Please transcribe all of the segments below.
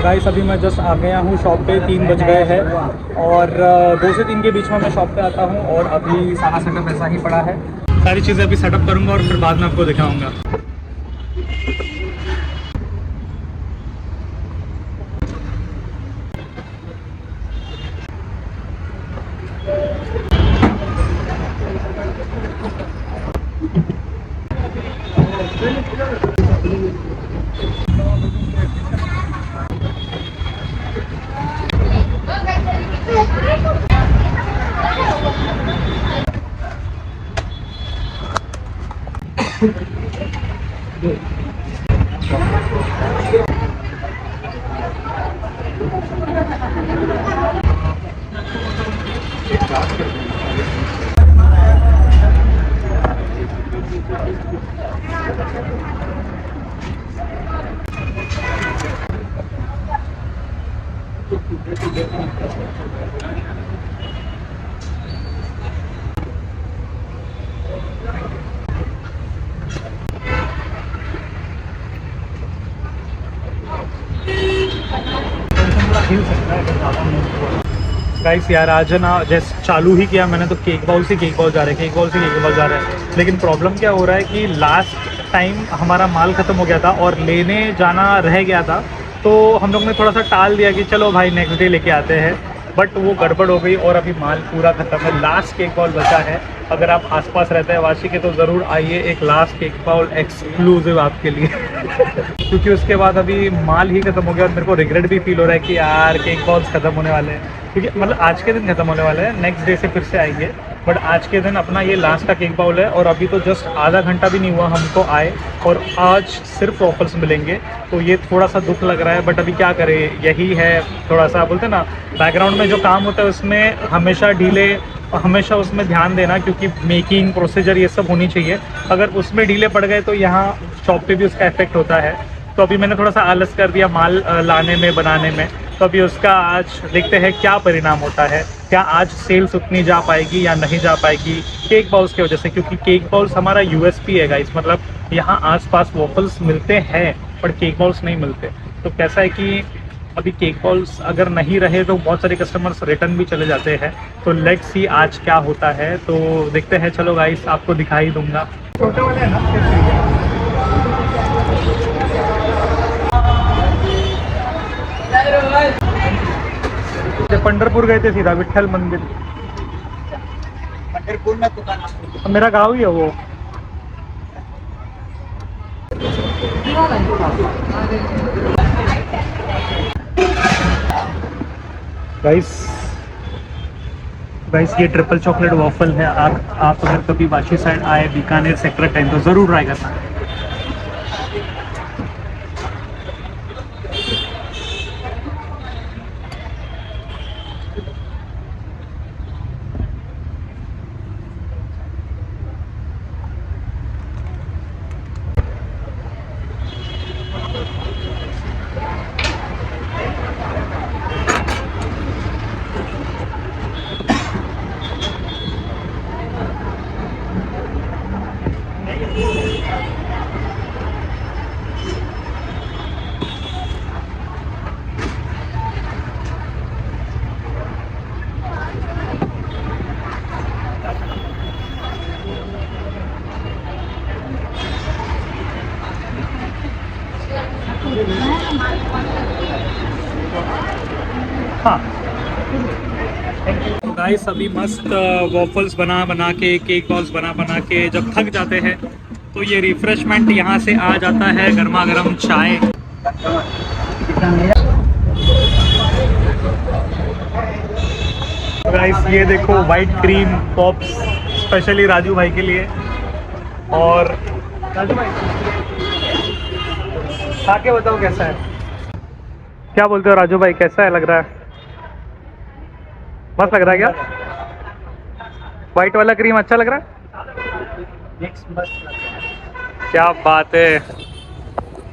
Guys अभी मैं just आ गया हूँ शॉप पे, 3 बज गए हैं और 2 से 3 के बीच में मैं शॉप पे आता हूँ और अभी सारा सेटअप ऐसा ही पड़ा है। सारी चीज़ें अभी सेटअप करूँगा और फिर बाद में आपको दिखाऊँगा। गाइस यार आज ना जैसे चालू ही किया मैंने तो केक बाउल से केक बाउल जा रहे हैं, केक बाउल से केक बाउल जा रहे हैं। लेकिन प्रॉब्लम क्या हो रहा है कि लास्ट टाइम हमारा माल ख़त्म हो गया था और लेने जाना रह गया था, तो हम लोग ने थोड़ा सा टाल दिया कि चलो भाई नेक्स्ट डे लेके आते हैं। बट वो गड़बड़ हो गई और अभी माल पूरा ख़त्म है। लास्ट केक बाउल बचा है। अगर आप आसपास रहते हैं वाशी के तो ज़रूर आइए, एक लास्ट केक बाउल एक्सक्लूसिव आपके लिए क्योंकि उसके बाद अभी माल ही ख़त्म हो गया और मेरे को रिग्रेट भी फील हो रहा है कि यार केक बाउल्स ख़त्म होने वाले हैं। क्योंकि मतलब आज के दिन ख़त्म होने वाले हैं, नेक्स्ट डे से फिर से आएंगे। बट आज के दिन अपना ये लास्ट का केक बाउल है और अभी तो जस्ट आधा घंटा भी नहीं हुआ हमको आए और आज सिर्फ ऑफर्स मिलेंगे, तो ये थोड़ा सा दुख लग रहा है। बट अभी क्या करें, यही है थोड़ा सा बोलते ना बैकग्राउंड में जो काम होता है उसमें हमेशा डीले, हमेशा उसमें ध्यान देना क्योंकि मेकिंग प्रोसीजर ये सब होनी चाहिए। अगर उसमें डीले पड़ गए तो यहाँ शॉप पे भी उसका इफेक्ट होता है। तो अभी मैंने थोड़ा सा आलस कर दिया माल लाने में, बनाने में। तो अभी उसका आज देखते हैं क्या परिणाम होता है, क्या आज सेल्स उतनी जा पाएगी या नहीं जा पाएगी केक बाउल्स की वजह से। क्योंकि केक बाउल्स हमारा यूएसपी है गाइस, मतलब यहाँ आसपास वॉफल्स मिलते हैं पर केक बाउल्स नहीं मिलते। तो कैसा है कि अभी केक बाउल्स अगर नहीं रहे तो बहुत सारे कस्टमर्स रिटर्न भी चले जाते हैं। तो लेट्स सी आज क्या होता है, तो देखते हैं। चलो गाइस आपको दिखा ही दूंगा। छोटे वाले हैं ना, पंढरपूर गए थे सीधा विठ्ठल मंदिर। पंढरपूर में दुकान मेरा गाँव ही है वो। गाइस ये ट्रिपल चॉकलेट वॉफल है। आप अगर कभी वाशी साइड आए बीकानेर सेक्टर 10 तो ज़रूर ट्राई करना। हाँ तो गाइस अभी मस्त वॉफल्स बना बना के, केक बॉल्स बना बना के जब थक जाते हैं तो ये रिफ्रेशमेंट यहाँ से आ जाता है, गर्मा गर्म चाय। गाइस ये देखो white cream pops specially Raju भाई के लिए। और राजू भाई खा के बताओ कैसा है, क्या बोलते हो राजू भाई, कैसा है, लग रहा है? मस्त लग रहा है क्या? वाइट वाला क्रीम अच्छा लग रहा है? क्या बात है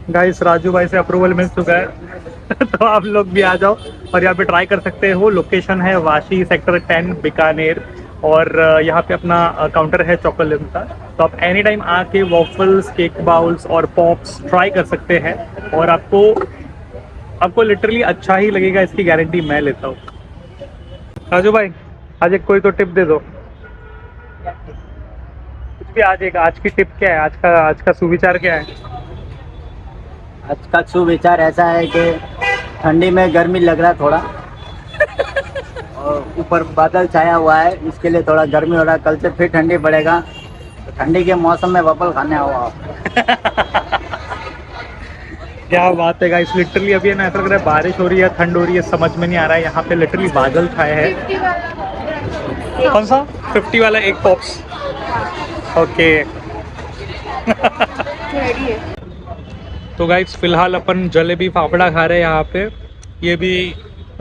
गाइस, राजू भाई से अप्रूवल मिल चुका है तो आप लोग भी आ जाओ और यहाँ पे ट्राई कर सकते हो। लोकेशन है वाशी सेक्टर 10 बीकानेर और यहाँ पे अपना काउंटर है चॉकलेट का। तो आप एनी टाइम आके वॉफल्स, केक बाउल्स और पॉप्स ट्राई कर सकते हैं और आपको आपको लिटरली अच्छा ही लगेगा, इसकी गारंटी मैं लेता हूँ। राजू भाई आज एक कोई तो टिप दे दो, कुछ भी। आज की टिप क्या है, आज का सुविचार क्या है? आज का सुविचार ऐसा है कि ठंडी में गर्मी लग रहा है थोड़ा और ऊपर बादल छाया हुआ है, इसके लिए थोड़ा गर्मी हो रहा है। कल से फिर ठंडी पड़ेगा, तो ठंडी के मौसम में वफल खाने आओ आप। क्या बात है गाइस, लिटरली अभी है ना ऐसा लग रहा है बारिश हो रही है, ठंड हो रही है, समझ में नहीं आ रहा है। यहाँ पे लिटरली बादल छाए हैं। कौन सा 50 वाला एक पॉप्स? ओके। तो गाइस फिलहाल अपन जलेबी फाफड़ा खा रहे हैं यहाँ पे। ये भी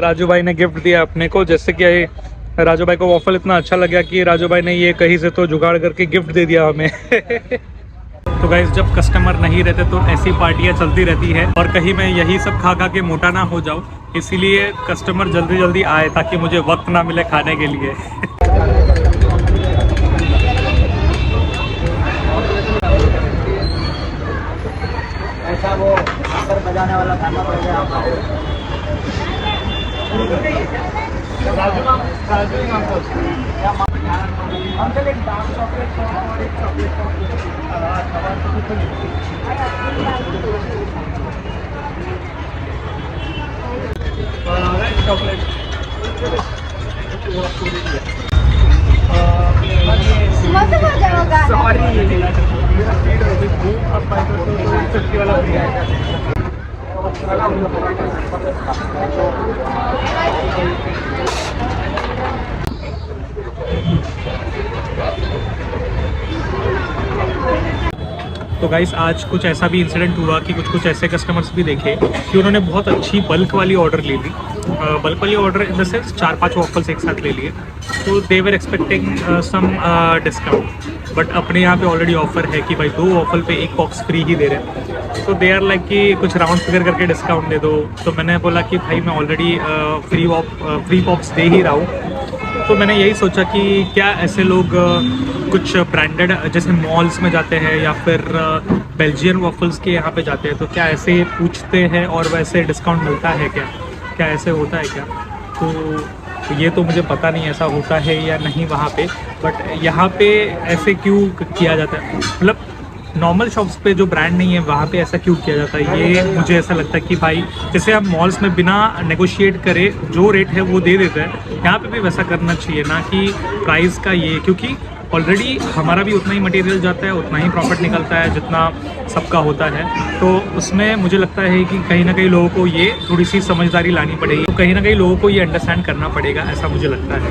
राजू भाई ने गिफ्ट दिया अपने को, जैसे कि राजू भाई को वॉफल इतना अच्छा लगा कि राजू भाई ने ये कहीं से तो जुगाड़ करके गिफ्ट दे दिया हमें। तो गाइस जब कस्टमर नहीं रहते तो ऐसी पार्टियां चलती रहती है, और कहीं मैं यही सब खा खा के मोटा ना हो जाऊं, इसीलिए कस्टमर जल्दी जल्दी आए ताकि मुझे वक्त ना मिले खाने के लिए। ऐसा वो आकर बजाने वाला खाना पड़ गया। अंकल एक डार्क चॉकलेट और एक चॉकलेट तो गाइस आज कुछ ऐसा भी इंसिडेंट हुआ कि कुछ ऐसे कस्टमर्स भी देखे कि उन्होंने बहुत अच्छी बल्क वाली ऑर्डर ले ली। बल्क वाली order in the sense 4-5 waffles एक साथ ले लिए, तो they were expecting some discount, but अपने यहाँ पे ऑलरेडी ऑफर है कि भाई 2 वॉफल पे 1 बॉक्स फ्री ही दे रहे हैं। तो दे आर लाइक कि कुछ राउंड फिगर करके डिस्काउंट दे दो। तो मैंने बोला कि भाई मैं ऑलरेडी फ्री पॉप्स दे ही रहा हूँ। तो मैंने यही सोचा कि क्या ऐसे लोग कुछ ब्रांडेड जैसे मॉल्स में जाते हैं या फिर बेल्जियन वॉफल्स के यहाँ पे जाते हैं, तो क्या ऐसे पूछते हैं और वैसे डिस्काउंट मिलता है क्या ऐसे होता है क्या? तो ये तो मुझे पता नहीं ऐसा होता है या नहीं वहाँ पे, बट यहाँ पे ऐसे क्यों किया जाता है? मतलब नॉर्मल शॉप्स पे जो ब्रांड नहीं है वहाँ पे ऐसा क्यों किया जाता है? ये मुझे ऐसा लगता है कि भाई जैसे हम मॉल्स में बिना नेगोशिएट करे जो रेट है वो दे देते हैं, यहाँ पे भी वैसा करना चाहिए ना कि प्राइस का ये, क्योंकि ऑलरेडी हमारा भी उतना ही मटेरियल जाता है, उतना ही प्रॉफिट निकलता है जितना सबका होता है। तो उसमें मुझे लगता है कि कहीं ना कहीं लोगों को ये थोड़ी सी समझदारी लानी पड़ेगी, तो कहीं ना कहीं लोगों को ये अंडरस्टैंड करना पड़ेगा, ऐसा मुझे लगता है।